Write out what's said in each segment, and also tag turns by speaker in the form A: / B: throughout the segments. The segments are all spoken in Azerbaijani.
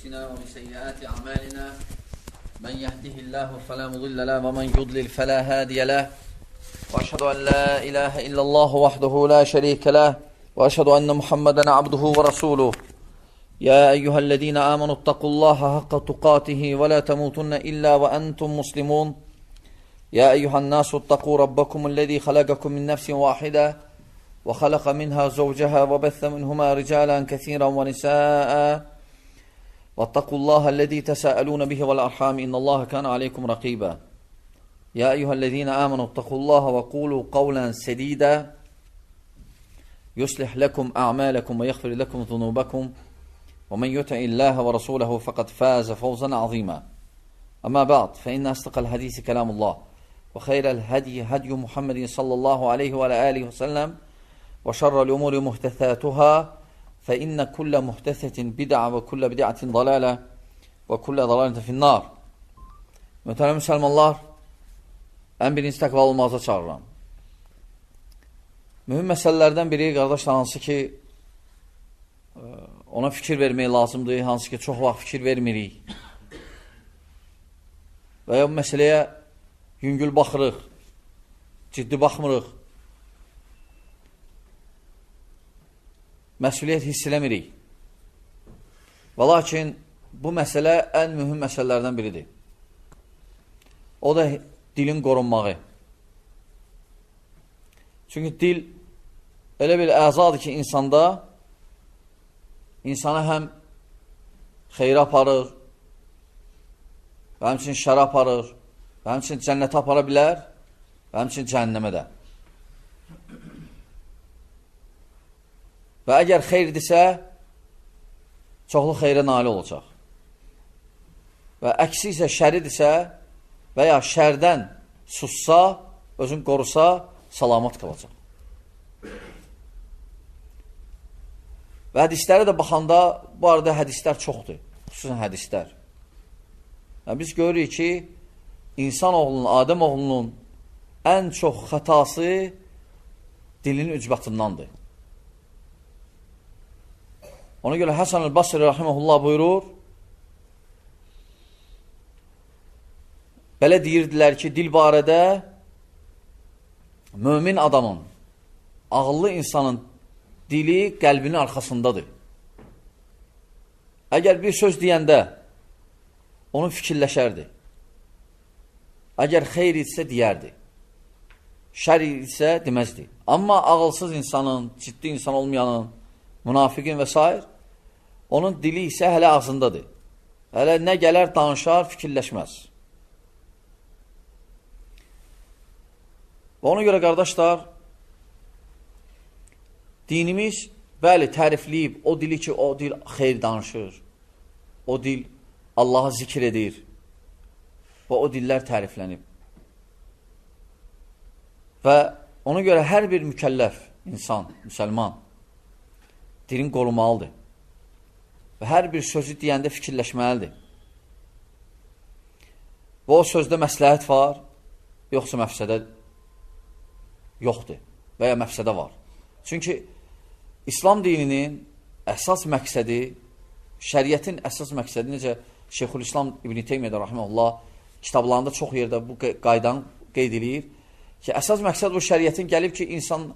A: أنفسنا ومن سيئات أعمالنا من يهده الله فلا مضل له ومن يضلل فلا هادي له وأشهد أن لا إله إلا الله وحده لا شريك له وأشهد أن محمدا عبده ورسوله يا أيها الذين آمنوا اتقوا الله حق تقاته ولا تموتن إلا وأنتم مسلمون يا أيها الناس اتقوا ربكم الذي خلقكم من نفس واحدة وخلق منها زوجها وبث منهما رجالا كثيرا ونساء واتقوا الله الذي تساءلون به والأرحام إن الله كان عليكم رقيبا يا أيها الذين آمنوا اتقوا الله وقولوا قولا سديدا يصلح لكم أعمالكم ويغفر لكم ذنوبكم ومن يطع الله ورسوله فقد فاز فوزا عظيما أما بعد فإن أصدق الحديث كلام الله وخير الهدي هدي محمد صلى الله عليه وعلى آله وسلم وشر الأمور محدثاتها فإن كل محدثة بدعة وكل بدعة ضلالة وكل ضلالة في النار. Mütəlim müsəlmanlar, ən birinci təqvalı olmağıza çağırıram. Mühüm məsələlərdən biri, qardaşlar, hansı ki, ona fikir vermək lazımdır, hansı ki, çox vaxt fikir vermirik. Və ya bu məsələyə yüngül baxırıq, ciddi baxmırıq. Məsuliyyət hiss eləmirik. Və lakin bu məsələ ən mühüm məsələlərdən biridir. O da dilin qorunmağı. Çünki dil elə bir əzadır ki, insana həm xeyri aparır, və həmçinin şərə aparır, və həmçinin cənnətə apara bilər, və həmçinin cəhənnəmə də. Və əgər xeyirdirsə, çoxlu xeyrə nail olacaq. Və əksi isə şəridirsə və ya şərdən sussa, özün qorusa, salamat qalacaq. Və hədislərə də baxanda, bu arada hədislər çoxdur, xüsusən hədislər. Və biz görürük ki, insan oğlunun, Adəm oğlunun ən çox xətası dilinin ücbatındandır. Ona görə Həsən el-Basri rahimehullah buyurur, belə deyirdilər ki, dil barədə mömin adamın, ağıllı insanın dili qəlbinin arxasındadır. Əgər bir söz deyəndə onu fikirləşərdi. Əgər xeyr etsə deyərdi. Şər etsə deməzdi. Amma ağılsız insanın, ciddi insan olmayanın, münafiqin və s. onun dili isə hələ ağzındadır. Hələ nə gələr danışar, fikirləşməz. Və ona görə, qardaşlar, dinimiz, bəli, tərifləyib o dili ki, o dil xeyr danışır, o dil Allah'a zikr edir və o dillər təriflənib. Və ona görə hər bir mükəlləf insan, müsəlman, dilin qorumalıdır. Və hər bir sözü deyəndə fikirləşməlidir. Və o sözdə məsləhət var, yoxsa məfsədə yoxdur və ya məfsədə var. Çünki İslam dininin əsas məqsədi, şəriətin əsas məqsədi, necə Şeyxülislam İbn-i Teymiyyə rahimehullah kitablarında çox yerdə bu qaydan qeyd edir ki, əsas məqsəd bu şəriətin gəlib ki, insan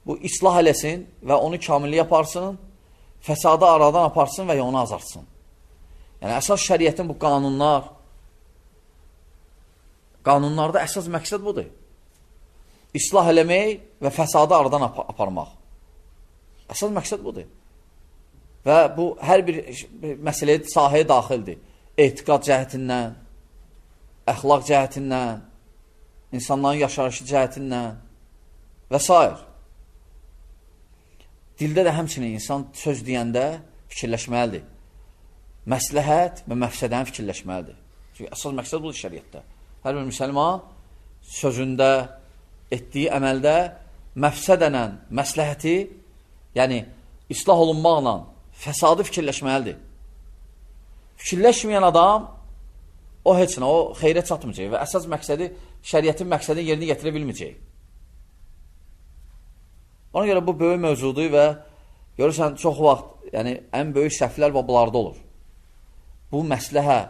A: bu islah eləsin və onu kamillik yaparsın, fəsadı aradan aparsın və ya onu azartsın. Yəni, əsas şəriətin bu qanunlarda əsas məqsəd budur. İslah eləmək və fəsadı aradan aparmaq. Əsas məqsəd budur. Və bu, hər bir məsələyə, sahəyə daxildir. Etiqad cəhətindən, əxlaq cəhətindən, insanların yaşayışı cəhətindən və s. Dildə də həmçinin insan söz deyəndə fikirləşməlidir. Məsləhət və məfsədəni fikirləşməlidir. Çünki əsas məqsəd budur şəriətdə. Hər bir müsəlman sözündə, etdiyi əməldə məfsədənən məsləhəti, yəni islah olunmaqla fəsadı fikirləşməlidir. Fikirləşməyən adam o heç nə, o xeyrə çatmayacaq və əsas məqsədi, şəriətin məqsədini yerinə gətirə bilməyəcək. Ona görə bu böyük mövzudur və görürsən, çox vaxt, yəni ən böyük səhvlər bunlarda olur. bu məsləhə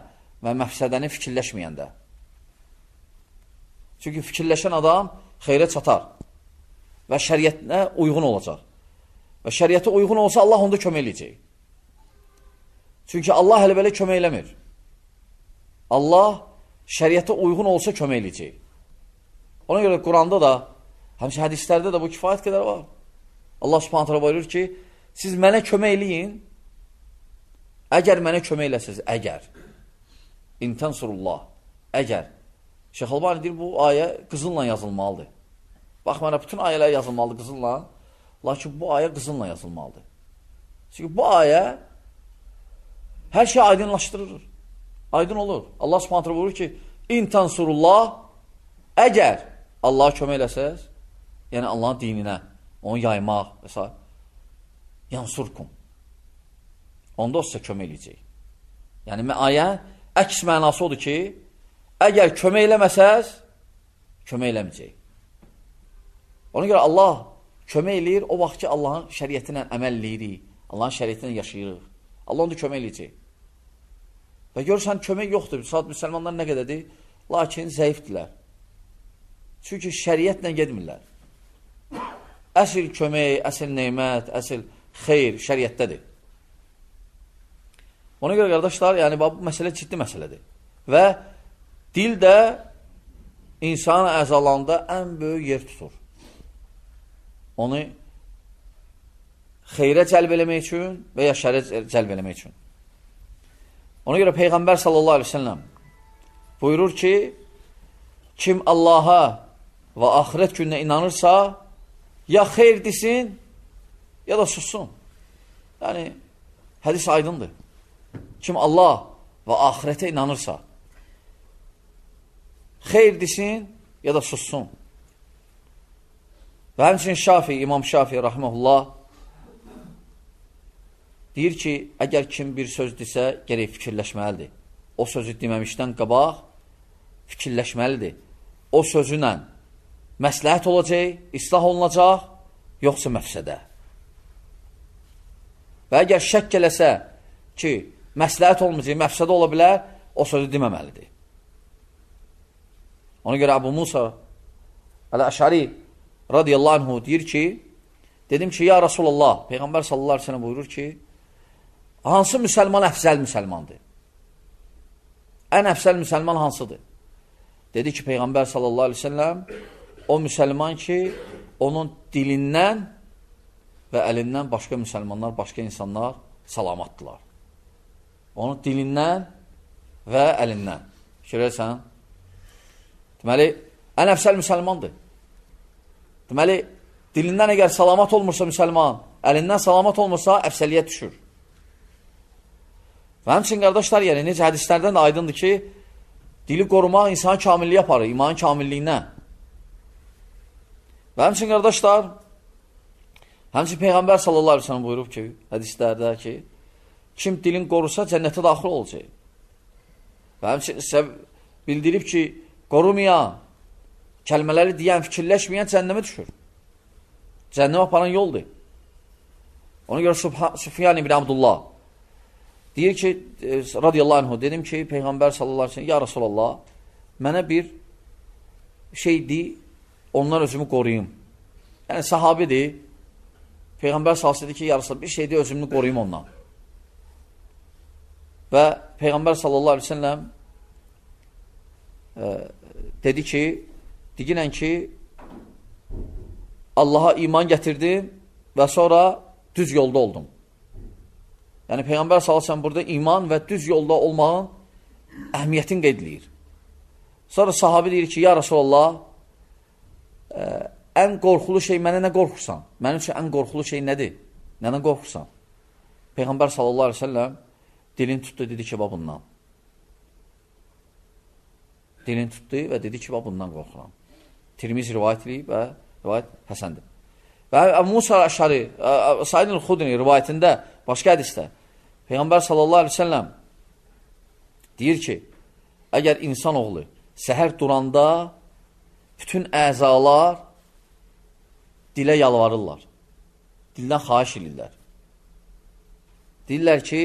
A: və məfsədəni fikirləşməyəndə. Çünki fikirləşən adam xeyrə çatar və şəriətinə uyğun olacaq. Və şəriətə uyğun olsa Allah onda kömək eləyəcək. Çünki Allah hələ belə kömək eləmir. Allah şəriətə uyğun olsa kömək eləyəcək. Ona görə Quranda da, həmçə hədislərdə də bu kifayət qədər var. Allah Subhanahu taala buyurur ki, siz mənə kömək eləyin, əgər mənə kömək eləsiniz, əgər. İntənsurullah, əgər. Şeyx Albani deyir, bu ayə qızılla yazılmalıdır. Baxmayaraq, bütün ayələr yazılmalıdır qızılla, lakin bu ayə qızılla yazılmalıdır. Çünki bu ayə hər şey aydınlaşdırır. Aydın olur. Allah Subhanahu taala buyurur ki, İntənsurullah, əgər Allaha kömək eləsəz, yəni Allahın dininə, onu yaymaq və s. Yansurkum. Onda o sizə kömək eləyəcək. Yəni, ayə əks mənası odur ki, əgər kömək eləməsəz, kömək eləməyəcək. Ona görə Allah kömək eləyir, o vaxt ki, Allahın şəriətinə əməl eləyirik, Allahın şəriətinə yaşayırıq. Allah onda kömək eləyəcək. Və görürsən, kömək yoxdur. Saat müsəlmanlar nə qədədir? Lakin zəifdirlər. Çünki şəriətlə gedmirlər. Əsl kömək, əsl neymət, əsl xeyr şəriətdədir. Ona görə qardaşlar, yəni bu məsələ ciddi məsələdir. Və dil də insan əzalarında ən böyük yer tutur. Onu xeyrə cəlb eləmək üçün və ya şərə cəlb eləmək üçün. Ona görə Peyğəmbər sallallahu aleyhi ve sellem buyurur ki, kim Allaha və axirət gününə inanırsa, ya xeyr desin, ya da sussun. Yəni, hədis aydındır. Kim Allah və axirətə inanırsa, xeyr desin, ya da sussun. Və həmçinin İmam Şafi rahimehullah deyir ki, əgər kim bir söz desə, gərək fikirləşməlidir. O sözü deməmişdən qabaq fikirləşməlidir. O sözünlə məsləhət olacaq, islah olunacaq, yoxsa məfsədə. Və əgər şəkk eləsə ki, məsləhət olmayacaq, məfsədə ola bilər, o sözü deməməlidir. Ona görə Əbu Musa Əl-Əşari radiyallahu anhu deyir ki, dedim ki, ya Rasulallah, Peyğəmbər sallallahu aleyhi ve sellem buyurur ki, hansı müsəlman əfzəl müsəlmandır? Ən əfzəl müsəlman hansıdır? Dedi ki, Peyğəmbər sallallahu aleyhi ve sellem, o müsəlman ki, onun dilindən və əlindən başqa müsəlmanlar, başqa insanlar salamatdılar. Onun dilindən və əlindən. Görürsən? Deməli, ən əfsəl müsəlmandır. Deməli, dilindən əgər salamat olmursa müsəlman, əlindən salamat olmursa, əfsəliyyət düşür. Və həmçin, qardaşlar, yəni necə hədislərdən də aydındır ki, dili qorumaq insanı kamilliyə aparır, imanın kamilliyinə. Və həmçin, qardaşlar, həmçin Peyğəmbər sallallahu aleyhi ve sellem buyurub ki, hədislərdə ki, kim dilin qorursa cənnətə daxil olacaq. Və həmçin sizə bildirib ki, qorumayan, kəlmələri deyən, fikirləşməyən cənnəmə düşür. Cənnəmə aparan yoldur. Ona görə Süfyan ibn Abdullah deyir ki, radiyallahu anhu, dedim ki, Peyğəmbər sallallahu aleyhi ve sellem, ya Rasulallah, mənə bir şey deyil, ondan özümü qoruyum. Yəni, sahabidir. Peyğəmbər sallallahu aleyhi ve sellem, ya Rasulallah, bir şey deyil, özümü qoruyum ondan. Və Peyğəmbər sallallahu aleyhi ve sellem dedi ki, deyilən ki, Allaha iman gətirdim və sonra düz yolda oldum. Yəni, Peyğəmbər sallallahu aleyhi ve sellem burada iman və düz yolda olmağın əhəmiyyətini qeyd edir. Sonra sahabi deyir ki, ya Rasulallah, ən qorxulu şey mənə nə qorxursan? Mənim üçün ən qorxulu şey nədir? Nədən qorxursan? Peyğəmbər sallallahu aleyhi ve sellem dilin tutdu, dedi ki, bundan. Dilin tutdu və dedi ki, bundan qorxuram. Tirmizi rivayət edib və rivayət həsəndir. Və Musa Əşari, Said el-Xudri rivayətində, başqa hədisdə, Peyğəmbər sallallahu aleyhi ve sellem deyir ki, əgər insanoğlu səhər duranda bütün əzalar dilə yalvarırlar. Dildən xahiş edirlər. Deyirlər ki,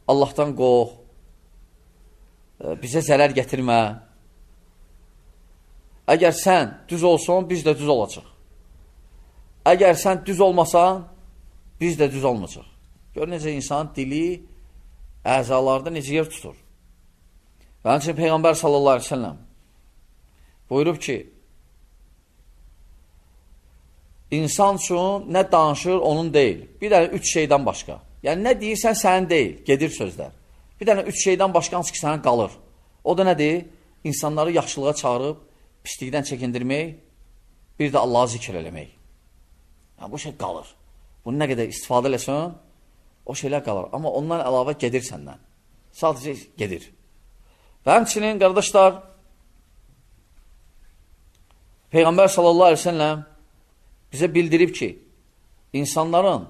A: Allahdan qorx, bizə zərər gətirmə. Əgər sən düz olsun, biz də düz olacaq. Əgər sən düz olmasan, biz də düz olmayacaq. Gör necə insan dili, əzalarda necə yer tutur. Və həmçinin Peyğəmbər sallallahu aleyhi ve sellem buyurub ki, insan üçün nə danışır, onun deyil. Bir dənə 3 şeydən başqa. Yəni, nə deyirsən, sənin deyil, gedir sözlər. Bir dənə 3 şeydən başqa hansı ki, sənin qalır. O da nədir? İnsanları yaxşılığa çağırıb, pislikdən çəkindirmək, bir də Allahı zikr eləmək. Yəni, bu şey qalır. Bunu nə qədər istifadə eləsən, o şeylər qalır. Amma ondan əlavə gedir səndən. Sadəcə gedir. Və həmçinin, qardaşlar, Peyğəmbər sallallahu aleyhi ve sellem bizə bildirib ki, insanların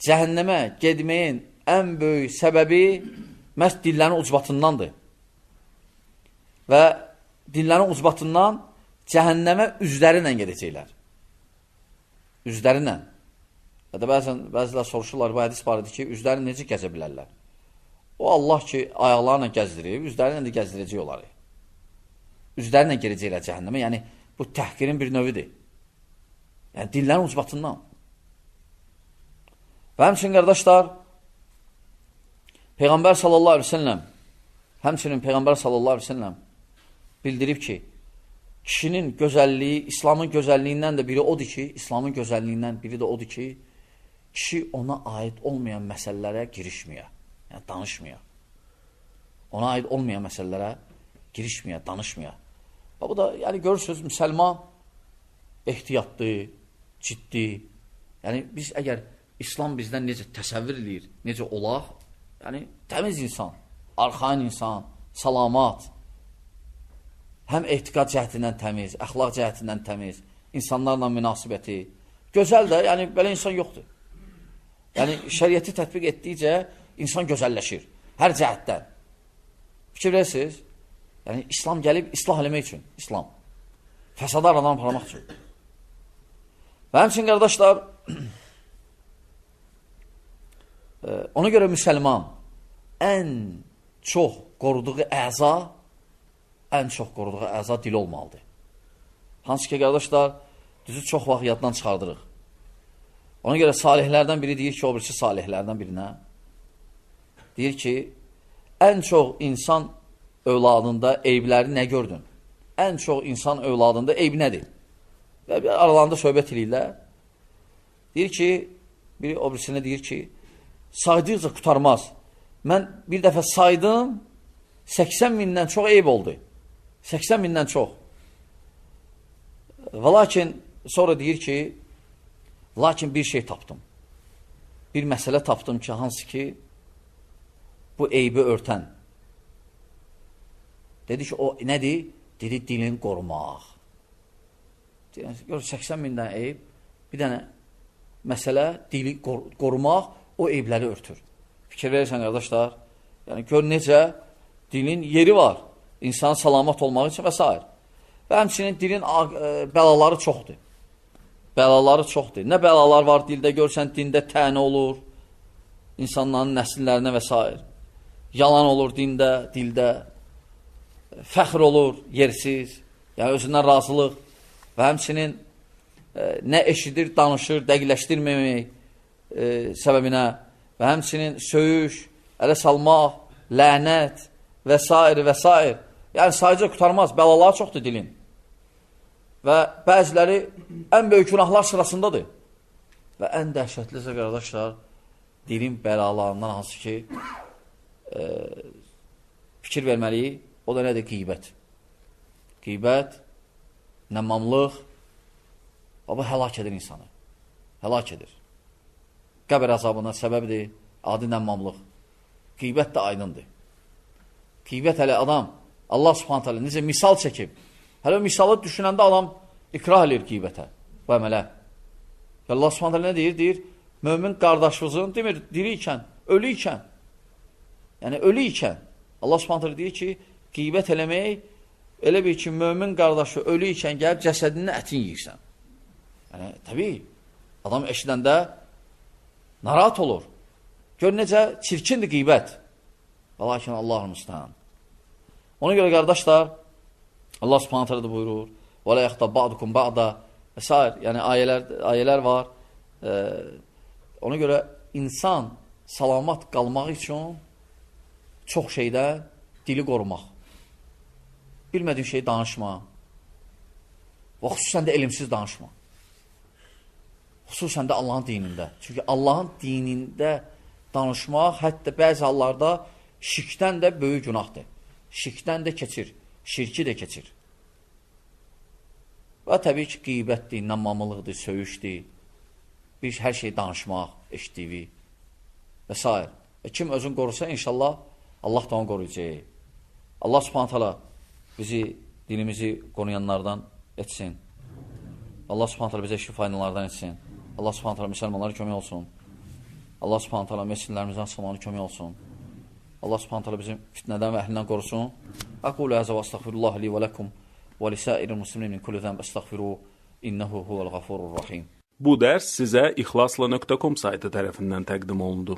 A: cəhənnəmə gedməyin ən böyük səbəbi məhz dillərin ucbatındandır. Və dillərin ucbatından cəhənnəmə üzləri ilə gedəcəklər. Üzləri ilə. Və də bəzilər soruşurlar, bu hədis barədir ki, üzləri necə gəzə bilərlər? O Allah ki, ayaqlarla gəzdirib, üzləri ilə də gəzdirəcək onları. Üzləri ilə gedəcəklər cəhənnəmə. Yəni, bu təhqirin bir növüdür. Yəni, dillərin ucbatından. Və həmçinin, qardaşlar, Peyğəmbər sallallahu aleyhi ve sellem, həmçinin Peyğəmbər sallallahu aleyhi ve sellem bildirib ki, kişinin gözəlliyi, İslamın gözəlliyindən də biri odur ki, İslamın gözəlliyindən biri də odur ki, kişi ona aid olmayan məsələlərə girişməyə, yəni danışmaya. Ona aid olmayan məsələlərə girişməyə, danışmaya. Bu da, yəni görürsünüz, müsəlman ehtiyatlı, ciddi. Yəni, biz əgər İslam bizdən necə təsəvvür edir, necə olaq, yəni təmiz insan, arxain insan, salamat, həm etiqad cəhətindən təmiz, əxlaq cəhətindən təmiz, insanlarla münasibəti, gözəl də, yəni belə insan yoxdur. Yəni, şəriəti tətbiq etdikcə insan gözəlləşir, hər cəhətdən. Fikir verirsiniz? Yəni, İslam gəlib islah eləmək üçün, İslam. Fəsada aradan parlamaq üçün. Və həmçinin, qardaşlar, ona görə müsəlman ən çox qoruduğu əza dil olmalıdır. Hansı ki, qardaşlar, düzü çox vaxt yaddan çıxardırıq. Ona görə salihlərdən biri deyir ki, o birisi salihlərdən birinə deyir ki, ən çox insan övladında eybləri nə gördün? Ən çox insan övladında eyb nədir? Və aralarında söhbət edirlər. Deyir ki, biri o birisinə deyir ki, saydıqca qutarmaz. Mən bir dəfə saydım, 80 mindən çox eyb oldu. 80 mindən çox. Və lakin sonra deyir ki, lakin bir şey tapdım. Bir məsələ tapdım ki, hansı ki, bu eybi örtən. Dedi ki, o nədir? Dedi, dilin qorumaq. Gör, 80 mindən eyb, bir dənə məsələ, dili qorumaq, o eybləri örtür. Fikir verirsən, qardaşlar, yəni gör necə dilin yeri var, insanın salamat olmaq üçün və s. Və həmçinin dilin bəlaları çoxdur. Bəlaları çoxdur. Nə bəlalar var dildə, görsən, dində tənə olur, insanların nəsillərinə və s. Yalan olur dində, dildə, fəxr olur, yersiz, yəni özündən razılıq və həmçinin nə eşidir, danışır, dəqiqləşdirməmək səbəbinə və həmçinin söyüş, ələ salmaq, lənət və s. və s. Yəni, sayıca qutarmaz, bəlalar çoxdur dilin. Və bəziləri ən böyük günahlar sırasındadır. Və ən dəhşətlisə, qardaşlar, dilin bəlalarından hansı ki, fikir verməliyik, o da nədir? Qeybət. Qeybət, nəmmamlıq, bu həlak edir insanı. Həlak edir. Qəbir əzabına səbəbdir, adi nəmmamlıq. Qeybət də aydındır. Qeybət hələ adam, Allah subhanət hələ necə misal çəkib, hələ o misalı düşünəndə adam ikrah edir qeybətə bu əmələ. Allah subhanət hələ nə deyir? Deyir, mömin qardaşımızın, demir, diri ikən, ölü ikən, yəni ölü ikən, Allah subhanət hələ deyir ki, qeybət eləmək, elə bir ki, mömin qardaşı ölü ikən gəlib cəsədinin ətin yiyirsən. Yəni, təbii, adam eşidəndə narahat olur. Gör necə çirkindir qeybət. Və lakin Allah'ın müstəhan. Ona görə qardaşlar, Allah Subhanahu taala da buyurur: "Və la yaxtab ba'dukum ba'da" və s. Yəni ayələr var. Ona görə insan salamat qalmaq üçün çox şeydən dili qorumaq. Bilmədiyin şeyi danışma. Və xüsusən də elmsiz danışma. Xüsusən də Allahın dinində. Çünki Allahın dinində danışmaq hətta bəzi hallarda şirkdən də böyük günahdır. Şirkdən də keçir. Şirki də keçir. Və təbii ki, qeybətdir, namamılıqdır, söyüşdür. Bir hər şey danışmaq, eşitdiyi və s. Kim özünü qorursa, inşallah Allah da onu qoruyacaq. Allah Subhanahu taala bizi, dinimizi qoruyanlardan etsin. Allah Subhanahu taala bizə şifaynlardan etsin. Allah Subhanahu taala müsəlmanlara kömək olsun. Allah Subhanahu taala məscidlərimizdən salmanı kömək olsun. Allah Subhanahu taala bizi fitnədən və əhlindən qorusun. Aqulu həzə və estəğfirullah li və lakum və lisairil muslimin min kulli zənb estəğfiru innehu huvel gafurur rahim.
B: Bu dərs sizə ixlasla.com saytı tərəfindən təqdim olundu.